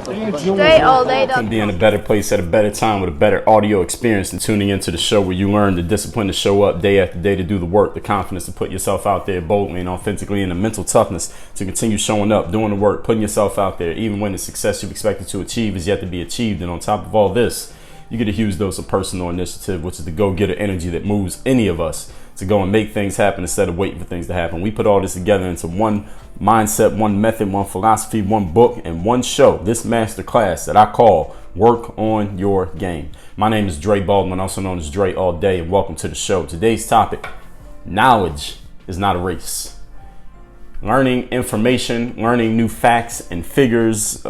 Dre all day. Can be in a better place at a better time with a better audio experience than tuning into the show, where you learn the discipline to show up day after day to do the work, the confidence to put yourself out there boldly and authentically, and the mental toughness to continue showing up, doing the work, putting yourself out there, even when the success you've expected to achieve is yet to be achieved. And on top of all this, you get a huge dose of personal initiative, which is the go-getter energy that moves any of us to go and make things happen instead of waiting for things to happen. We put all this together into one mindset, one method, one philosophy, one book, and one show, this masterclass that I call Work on Your Game. My name is Dre Baldwin, also known as Dre All Day, and welcome to the show. Today's topic: knowledge is not a race. Learning information, learning new facts and figures,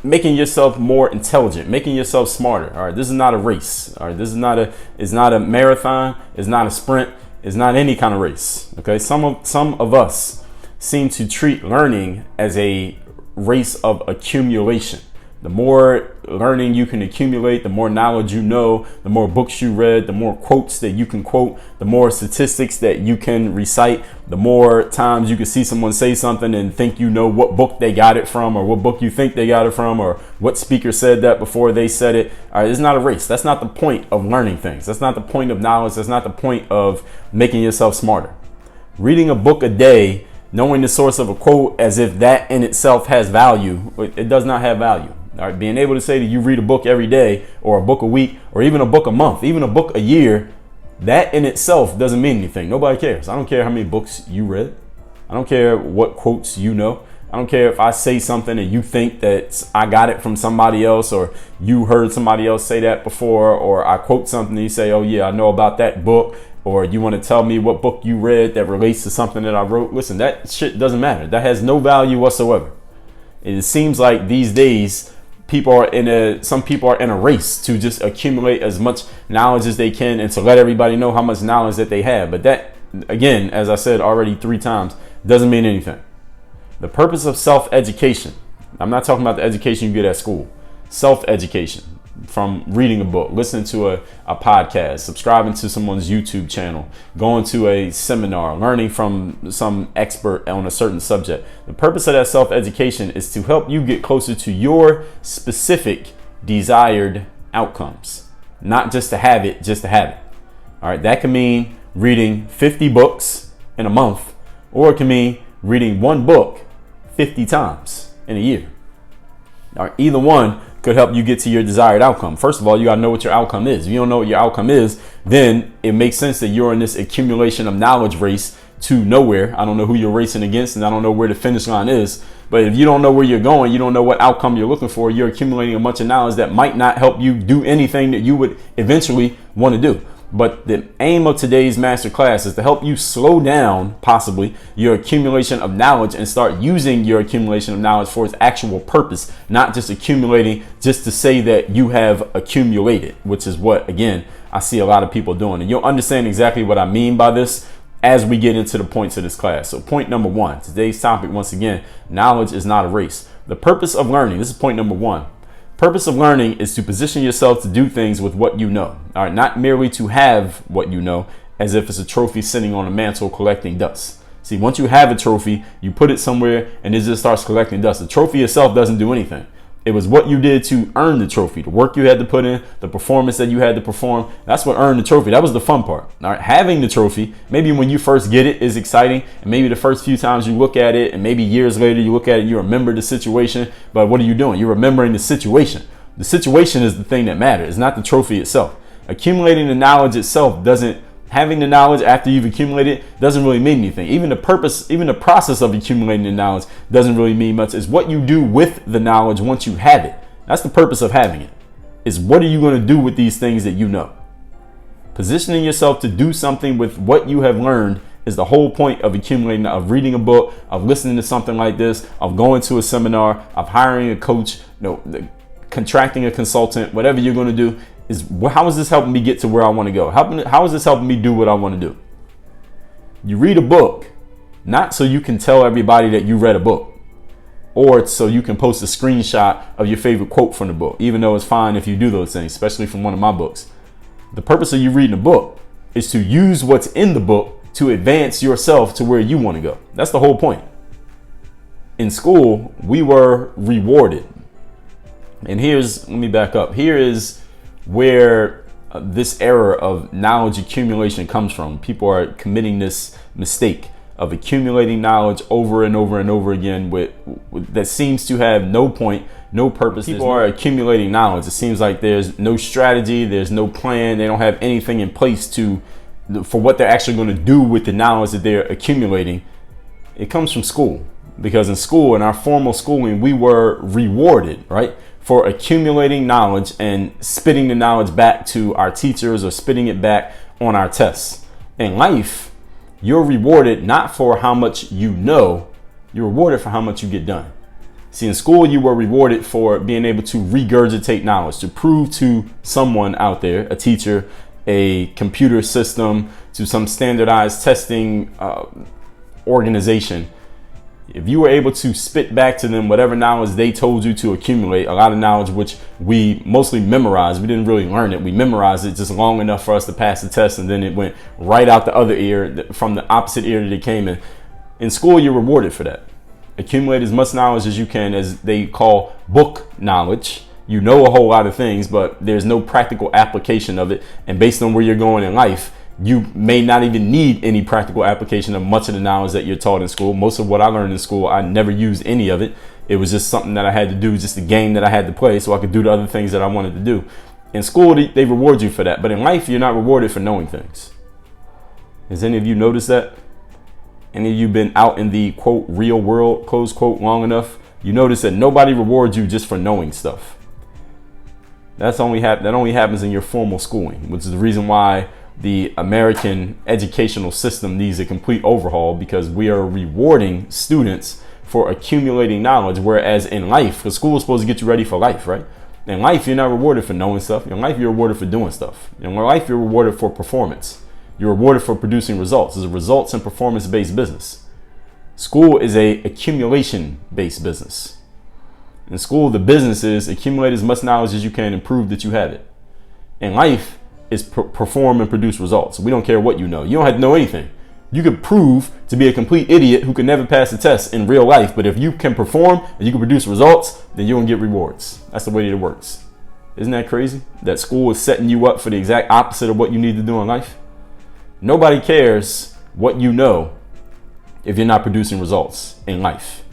making yourself more intelligent, making yourself smarter. All right, this is not a race. All right, this is not a marathon. It's not a sprint. It's not any kind of race. Okay, some of us seem to treat learning as a race of accumulation. The more learning you can accumulate, the more knowledge you know, the more books you read, the more quotes that you can quote, the more statistics that you can recite, the more times you can see someone say something and think you know what book they got it from, or what book you think they got it from, or what speaker said that before they said it. All right, it's not a race. That's not the point of learning things. That's not the point of knowledge. That's not the point of making yourself smarter. Reading a book a day, knowing the source of a quote as if that in itself has value, it does not have value. All right, being able to say that you read a book every day, or a book a week, or even a book a month, even a book a year, that in itself doesn't mean anything. Nobody cares. I don't care how many books you read. I don't care what quotes you know. I don't care if I say something and you think that I got it from somebody else, or you heard somebody else say that before, or I quote something and you say, oh yeah, I know about that book, or you want to tell me what book you read that relates to something that I wrote. Listen, that shit doesn't matter. That has no value whatsoever. It seems like these days, some people are in a race to just accumulate as much knowledge as they can and to let everybody know how much knowledge that they have. But that, again, as I said already 3 times, doesn't mean anything. The purpose of self-education, I'm not talking about the education you get at school. Self-education, from reading a book, listening to a podcast, subscribing to someone's YouTube channel, going to a seminar, learning from some expert on a certain subject. The purpose of that self-education is to help you get closer to your specific desired outcomes, not just to have it, just to have it. All right, that can mean reading 50 books in a month, or it can mean reading one book 50 times in a year. All right, either one could help you get to your desired outcome. First of all, you got to know what your outcome is. If you don't know what your outcome is, then it makes sense that you're in this accumulation of knowledge race to nowhere. I don't know who you're racing against, and I don't know where the finish line is. But if you don't know where you're going, you don't know what outcome you're looking for, you're accumulating a bunch of knowledge that might not help you do anything that you would eventually want to do. But the aim of today's masterclass is to help you slow down, possibly, your accumulation of knowledge and start using your accumulation of knowledge for its actual purpose, not just accumulating just to say that you have accumulated, which is what, again, I see a lot of people doing. And you'll understand exactly what I mean by this as we get into the points of this class. So point number 1, today's topic, once again, knowledge is not a race. The purpose of learning, this is point number 1. Purpose of learning is to position yourself to do things with what you know. All right, not merely to have what you know, as if it's a trophy sitting on a mantle collecting dust. See, once you have a trophy, you put it somewhere and it just starts collecting dust. The trophy itself doesn't do anything. It was what you did to earn the trophy, the work you had to put in, the performance that you had to perform. That's what earned the trophy. That was the fun part. All right, having the trophy, maybe when you first get it is exciting, and maybe the first few times you look at it, and maybe years later you look at it and you remember the situation. But what are you doing? You're remembering the situation. The situation is the thing that matters. It's not the trophy itself. Accumulating the knowledge itself having the knowledge after you've accumulated doesn't really mean anything. Even the process of accumulating the knowledge doesn't really mean much. It's what you do with the knowledge once you have it. That's the purpose of having it. Is what are you going to do with these things that you know? Positioning yourself to do something with what you have learned is the whole point of accumulating, of reading a book, of listening to something like this, of going to a seminar, of hiring a coach, contracting a consultant, whatever you're going to do. Is how is this helping me get to where I want to go? How is this helping me do what I want to do? You read a book, not so you can tell everybody that you read a book, or so you can post a screenshot of your favorite quote from the book, even though it's fine if you do those things, especially from one of my books. The purpose of you reading a book is to use what's in the book to advance yourself to where you want to go. That's the whole point. In school, we were rewarded. And let me back up. Here is where this era of knowledge accumulation comes from. People are committing this mistake of accumulating knowledge over and over and over again with that seems to have no point, no purpose. People are accumulating knowledge. It seems like there's no strategy, there's no plan. They don't have anything in place for what they're actually going to do with the knowledge that they're accumulating. It comes from school, because in school, in our formal schooling, we were rewarded, right, for accumulating knowledge and spitting the knowledge back to our teachers or spitting it back on our tests. In life, you're rewarded not for how much you know, you're rewarded for how much you get done. See, in school, you were rewarded for being able to regurgitate knowledge, to prove to someone out there, a teacher, a computer system, to some standardized testing organization. If you were able to spit back to them whatever knowledge they told you to accumulate, a lot of knowledge which we mostly memorized, we didn't really learn it. We memorized it just long enough for us to pass the test, and then it went right out the other ear from the opposite ear that it came in. In school, you're rewarded for that. Accumulate as much knowledge as you can, as they call book knowledge. You know a whole lot of things, but there's no practical application of it. And based on where you're going in life, you may not even need any practical application of much of the knowledge that you're taught in school. Most of what I learned in school, I never used any of it. It was just something that I had to do, just a game that I had to play so I could do the other things that I wanted to do. In school, they reward you for that. But in life, you're not rewarded for knowing things. Has any of you noticed that? Any of you been out in the, quote, real world, close quote, long enough? You notice that nobody rewards you just for knowing stuff. That only happens in your formal schooling, which is the reason why the American educational system needs a complete overhaul, because we are rewarding students for accumulating knowledge, whereas in life, because school is supposed to get you ready for life, right? In life, you're not rewarded for knowing stuff. In life, you're rewarded for doing stuff. In life, you're rewarded for performance. You're rewarded for producing results. It's a results and performance-based business. School is a accumulation-based business. In school, the business is accumulate as much knowledge as you can and prove that you have it. In life, is perform and produce results. We don't care what you know. You don't have to know anything. You could prove to be a complete idiot who can never pass the test in real life. But if you can perform and you can produce results, then you're going to get rewards. That's the way that it works. Isn't that crazy? That school is setting you up for the exact opposite of what you need to do in life. Nobody cares what you know if you're not producing results in life.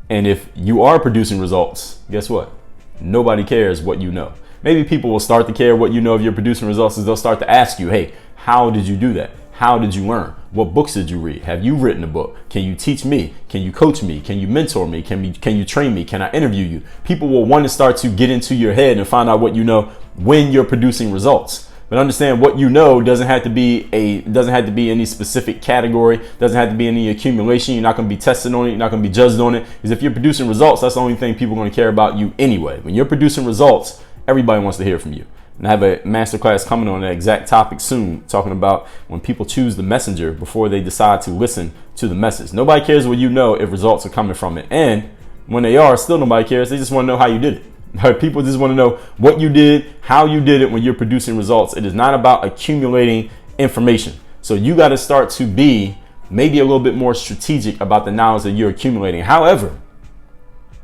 And if you are producing results, guess what? Nobody cares what you know. Maybe people will start to care what you know if you're producing results, as they'll start to ask you, hey, how did you do that? How did you learn? What books did you read? Have you written a book? Can you teach me? Can you coach me? Can you mentor me? Can you train me? Can I interview you? People will want to start to get into your head and find out what you know when you're producing results. But understand, what you know doesn't have to be any specific category, doesn't have to be any accumulation. You're not going to be tested on it. You're not going to be judged on it. Because if you're producing results, that's the only thing people are going to care about you anyway. When you're producing results, everybody wants to hear from you. And I have a masterclass coming on that exact topic soon, talking about when people choose the messenger before they decide to listen to the message. Nobody cares what you know if results are coming from it. And when they are, still nobody cares. They just want to know how you did it. People just want to know what you did, how you did it when you're producing results. It is not about accumulating information. So you got to start to be maybe a little bit more strategic about the knowledge that you're accumulating. However,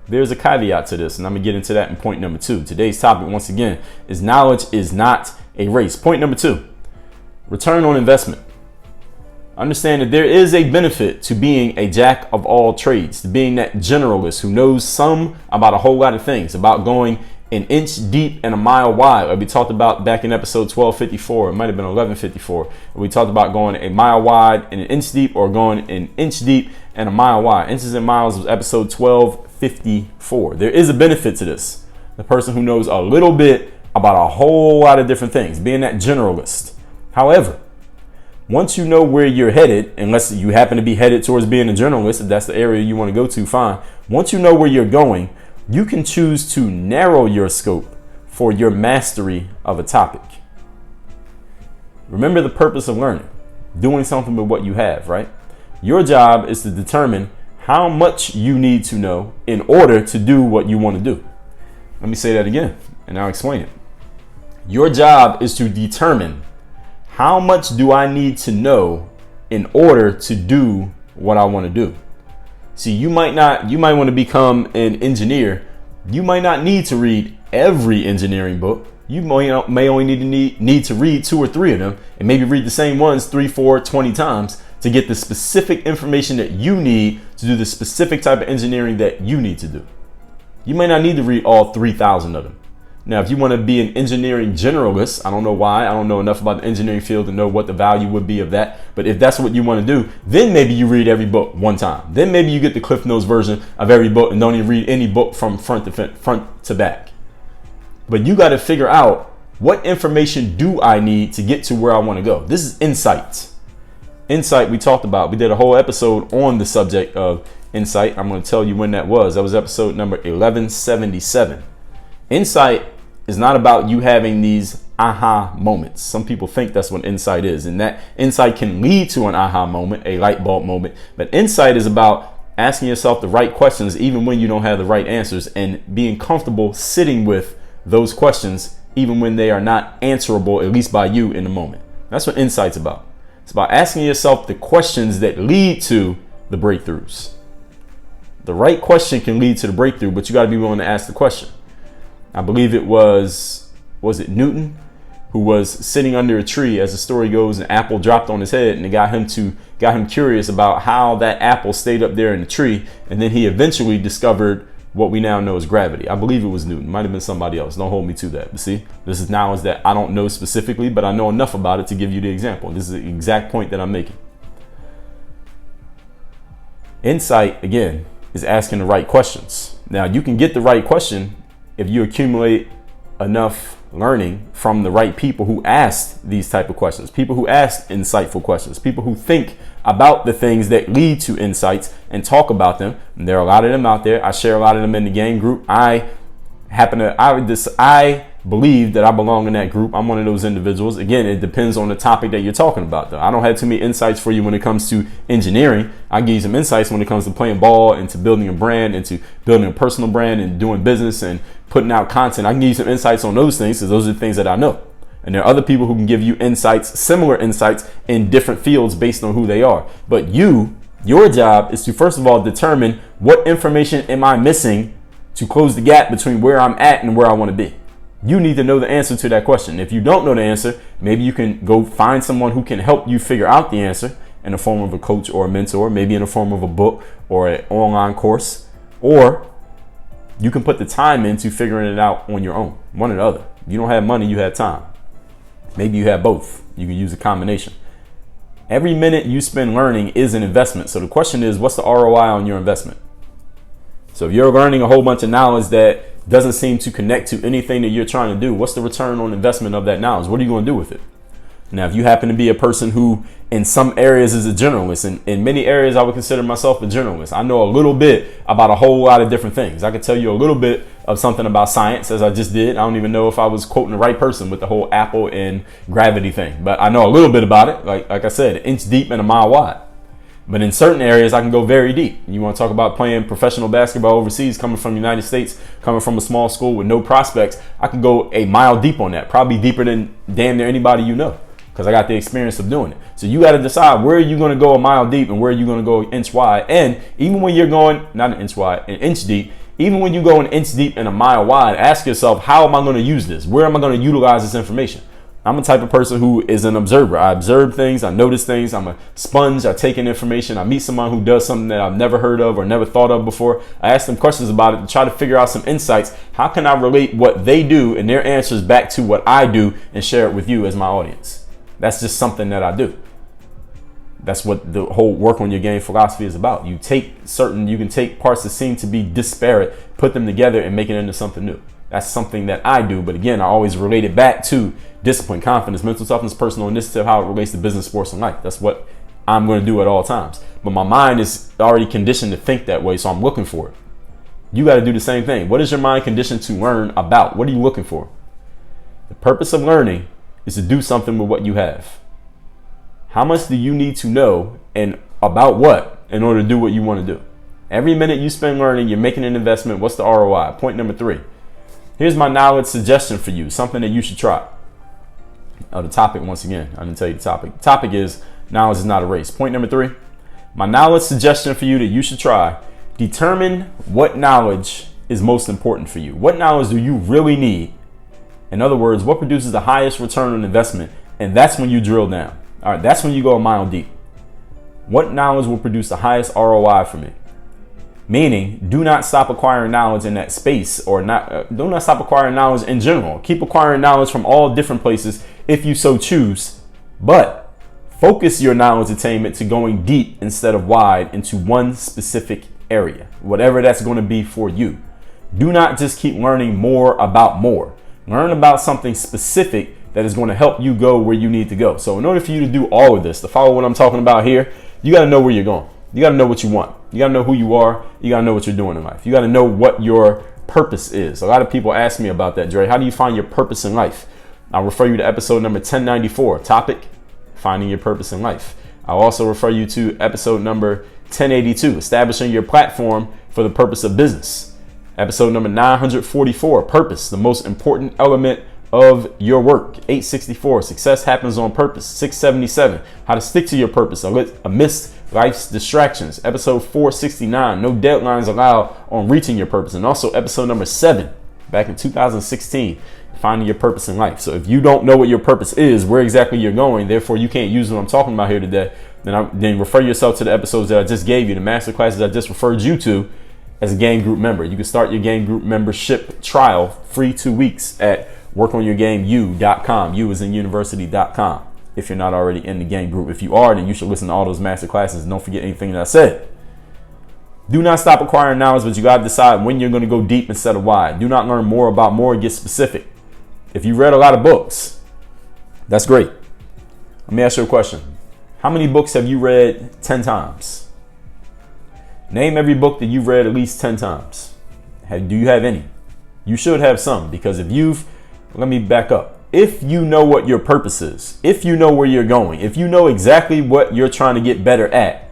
there's a caveat to this, and I'm going to get into that in point number 2. Today's topic, once again, is knowledge is not a race. Point number 2, return on investment. Understand that there is a benefit to being a jack of all trades, to being that generalist who knows some about a whole lot of things, about going an inch deep and a mile wide, like we talked about back in episode 1254. It might have been 1154. We talked about going a mile wide and an inch deep, or going an inch deep and a mile wide. Inches and miles was episode 1254. There is a benefit to this. The person who knows a little bit about a whole lot of different things, being that generalist. However, once you know where you're headed, unless you happen to be headed towards being a journalist, if that's the area you want to go to, fine. Once you know where you're going, you can choose to narrow your scope for your mastery of a topic. Remember the purpose of learning, doing something with what you have, right? Your job is to determine how much you need to know in order to do what you want to do. Let me say that again, and I'll explain it. Your job is to determine, how much do I need to know in order to do what I want to do? See, you might want to become an engineer. You might not need to read every engineering book. You may only need to read 2 or 3 of them, and maybe read the same ones 3, 4, 20 times to get the specific information that you need to do the specific type of engineering that you need to do. You may not need to read all 3,000 of them. Now, if you want to be an engineering generalist, I don't know why. I don't know enough about the engineering field to know what the value would be of that. But if that's what you want to do, then maybe you read every book one time. Then maybe you get the Cliff Notes version of every book and don't even read any book from front to back. But you got to figure out, what information do I need to get to where I want to go? This is insight. Insight we talked about. We did a whole episode on the subject of insight. I'm going to tell you when that was. That was episode number 1177. Insight is not about you having these aha moments. Some people think that's what insight is, and that insight can lead to an aha moment, a light bulb moment. But insight is about asking yourself the right questions even when you don't have the right answers, and being comfortable sitting with those questions even when they are not answerable, at least by you in the moment. That's what insight's about. It's about asking yourself the questions that lead to the breakthroughs. The right question can lead to the breakthrough, but you got to be willing to ask the question. I believe it was it Newton, who was sitting under a tree, as the story goes, an apple dropped on his head, and it got him curious about how that apple stayed up there in the tree, and then he eventually discovered what we now know as gravity. I believe it was Newton. Might have been somebody else. Don't hold me to that. But see, this is that I don't know specifically, but I know enough about it to give you the example. This is the exact point that I'm making. Insight, again, is asking the right questions. Now, you can get the right question if you accumulate enough learning from the right people who asked these type of questions, people who ask insightful questions, people who think about the things that lead to insights and talk about them. And there are a lot of them out there. I share a lot of them in the game group. I believe that I belong in that group. I'm one of those individuals. Again, it depends on the topic that you're talking about, though. I don't have too many insights for you when it comes to engineering. I give you some insights when it comes to playing ball and to building a brand and to building a personal brand and doing business and putting out content. I can give you some insights on those things, because those are the things that I know. And there are other people who can give you insights, similar insights in different fields based on who they are. But your job is to, first of all, determine what information am I missing to close the gap between where I'm at and where I want to be. You need to know the answer to that question. If you don't know the answer, maybe you can go find someone who can help you figure out the answer in the form of a coach or a mentor, maybe in the form of a book or an online course, or you can put the time into figuring it out on your own, one or the other. If you don't have money, you have time. Maybe you have both. You can use a combination. Every minute you spend learning is an investment. So the question is, what's the ROI on your investment? So if you're learning a whole bunch of knowledge that doesn't seem to connect to anything that you're trying to do, what's the return on investment of that knowledge? What are you going to do with it? Now, if you happen to be a person who in some areas is a generalist, and in many areas I would consider myself a generalist. I know a little bit about a whole lot of different things. I could tell you a little bit of something about science, as I just did. I don't even know if I was quoting the right person with the whole apple and gravity thing, but I know a little bit about it. Like I said, an inch deep and a mile wide. But in certain areas, I can go very deep. You want to talk about playing professional basketball overseas, coming from the United States, coming from a small school with no prospects, I can go a mile deep on that, probably deeper than damn near anybody you know, because I got the experience of doing it. So you got to decide, where are you going to go a mile deep and where are you going to go an inch wide? And even when you're going, not an inch wide, an inch deep, even when you go an inch deep and a mile wide, ask yourself, how am I going to use this? Where am I going to utilize this information? I'm a type of person who is an observer. I observe things. I notice things. I'm a sponge. I take in information. I meet someone who does something that I've never heard of or never thought of before. I ask them questions about it to try to figure out some insights. How can I relate what they do and their answers back to what I do and share it with you as my audience? That's just something that I do. That's what the whole work on your game philosophy is about. You can take parts that seem to be disparate, put them together and make it into something new. That's something that I do. But again, I always relate it back to discipline, confidence, mental toughness, personal initiative, how it relates to business, sports, and life. That's what I'm going to do at all times. But my mind is already conditioned to think that way, so I'm looking for it. You got to do the same thing. What is your mind conditioned to learn about? What are you looking for? The purpose of learning is to do something with what you have. How much do you need to know and about what in order to do what you want to do? Every minute you spend learning, you're making an investment. What's the ROI? Point number 3. Here's my knowledge suggestion for you, something that you should try. The topic, once again, I didn't tell you the topic. The topic is knowledge is not a race. Point number 3, My knowledge suggestion for you that you should try: determine what knowledge is most important for you. What knowledge do you really need? In other words, what produces the highest return on investment? And that's when you drill down. All right, that's when you go a mile deep. What knowledge will produce the highest ROI for me? Meaning, do not stop acquiring knowledge in that space, or do not stop acquiring knowledge in general. Keep acquiring knowledge from all different places if you so choose, but focus your knowledge attainment to going deep instead of wide into one specific area, whatever that's going to be for you. Do not just keep learning more about more. Learn about something specific that is going to help you go where you need to go. So in order for you to do all of this, to follow what I'm talking about here, you got to know where you're going. You got to know what you want. You got to know who you are. You got to know what you're doing in life. You got to know what your purpose is. A lot of people ask me about that, Dre. How do you find your purpose in life? I'll refer you to episode number 1094, topic, finding your purpose in life. I'll also refer you to episode number 1082, establishing your platform for the purpose of business. Episode number 944, purpose, the most important element of your work. 864, success happens on purpose. 677, how to stick to your purpose amidst life's distractions. Episode 469, no deadlines allowed on reaching your purpose. And also episode number 7, back in 2016, finding your purpose in life. So if you don't know what your purpose is, where exactly you're going, therefore you can't use what I'm talking about here today, then refer yourself to the episodes that I just gave you, the masterclasses I just referred you to, as a game group member. You can start your game group membership trial free 2 weeks at workonyourgameu.com. U is in university.com. If you're not already in the game group. If you are, then you should listen to all those masterclasses. And don't forget anything that I said. Do not stop acquiring knowledge, but you got to decide when you're going to go deep instead of wide. Do not learn more about more, get specific. If you read a lot of books, that's great. Let me ask you a question. How many books have you read 10 times? Name every book that you've read at least 10 times. Do you have any? You should have some, because let me back up. If you know what your purpose is, if you know where you're going, if you know exactly what you're trying to get better at,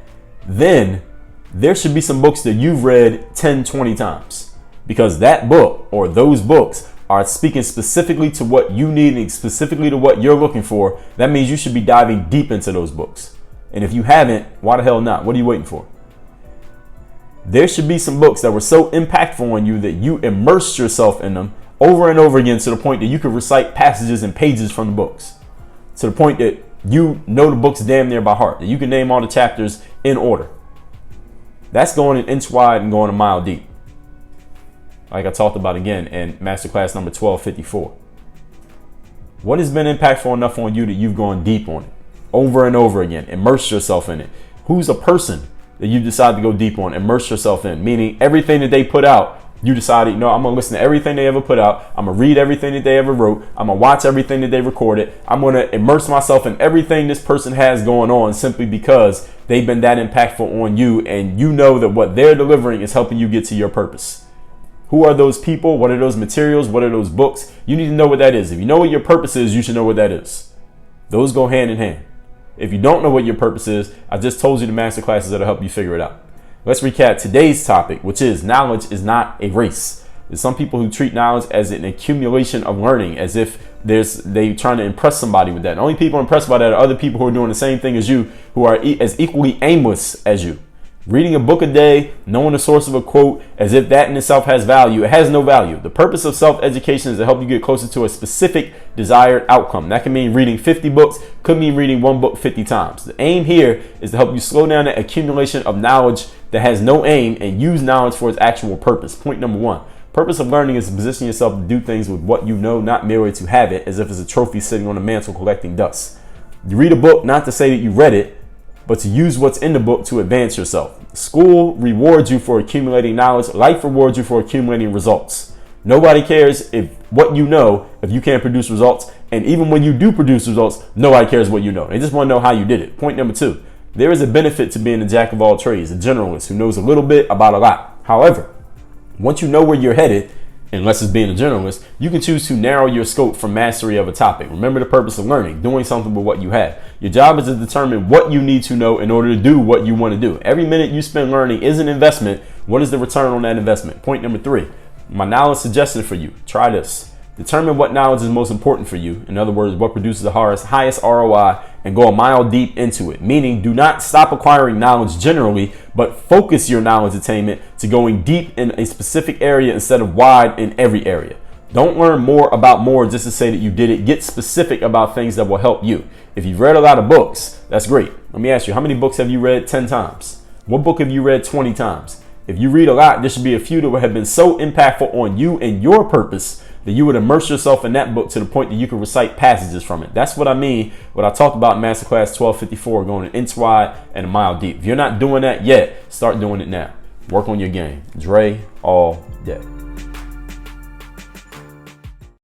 then there should be some books that you've read 10, 20 times, because that book or those books are speaking specifically to what you need and specifically to what you're looking for. That means you should be diving deep into those books. And if you haven't, why the hell not? What are you waiting for? There should be some books that were so impactful on you that you immersed yourself in them over and over again, to the point that you could recite passages and pages from the books, to the point that you know the books damn near by heart, that you can name all the chapters in order. That's going an inch wide and going a mile deep, like I talked about again in masterclass number 1254. What has been impactful enough on you that you've gone deep on it over and over again, immerse yourself in it? Who's a person that you decide to go deep on, immerse yourself in? Meaning everything that they put out, you decided, no, I'm going to listen to everything they ever put out. I'm going to read everything that they ever wrote. I'm going to watch everything that they recorded. I'm going to immerse myself in everything this person has going on, simply because they've been that impactful on you, and you know that what they're delivering is helping you get to your purpose. Who are those people? What are those materials? What are those books? You need to know what that is. If you know what your purpose is, you should know what that is. Those go hand in hand. If you don't know what your purpose is, I just told you the masterclasses that'll help you figure it out. Let's recap today's topic, which is knowledge is not a race. There's some people who treat knowledge as an accumulation of learning, as if they trying to impress somebody with that. The only people impressed by that are other people who are doing the same thing as you, who are as equally aimless as you. Reading a book a day, knowing the source of a quote, as if that in itself has value. It has no value. The purpose of self-education is to help you get closer to a specific desired outcome. That can mean reading 50 books, could mean reading one book 50 times. The aim here is to help you slow down the accumulation of knowledge that has no aim and use knowledge for its actual purpose. Point number 1. Purpose of learning is to position yourself to do things with what you know, not merely to have it, as if it's a trophy sitting on a mantle collecting dust. You read a book not to say that you read it, but to use what's in the book to advance yourself. School rewards you for accumulating knowledge. Life rewards you for accumulating results. Nobody cares what you know if you can't produce results. And even when you do produce results, nobody cares what you know. They just want to know how you did it. Point number 2. There is a benefit to being a jack of all trades, a generalist who knows a little bit about a lot. However, once you know where you're headed, unless it's being a journalist, you can choose to narrow your scope for mastery of a topic. Remember the purpose of learning, doing something with what you have. Your job is to determine what you need to know in order to do what you want to do. Every minute you spend learning is an investment. What is the return on that investment? Point number 3, my knowledge suggestion for you. Try this. Determine what knowledge is most important for you. In other words, what produces the highest ROI, and go a mile deep into it. Meaning, do not stop acquiring knowledge generally, but focus your knowledge attainment to going deep in a specific area instead of wide in every area. Don't learn more about more just to say that you did it. Get specific about things that will help you. If you've read a lot of books, that's great. Let me ask you, how many books have you read 10 times? What book have you read 20 times? If you read a lot, there should be a few that would have been so impactful on you and your purpose that you would immerse yourself in that book to the point that you can recite passages from it. That's what I mean, what I talked about in Masterclass 1254, going an inch wide and a mile deep. If you're not doing that yet, start doing it now. Work on your game. Dre all day.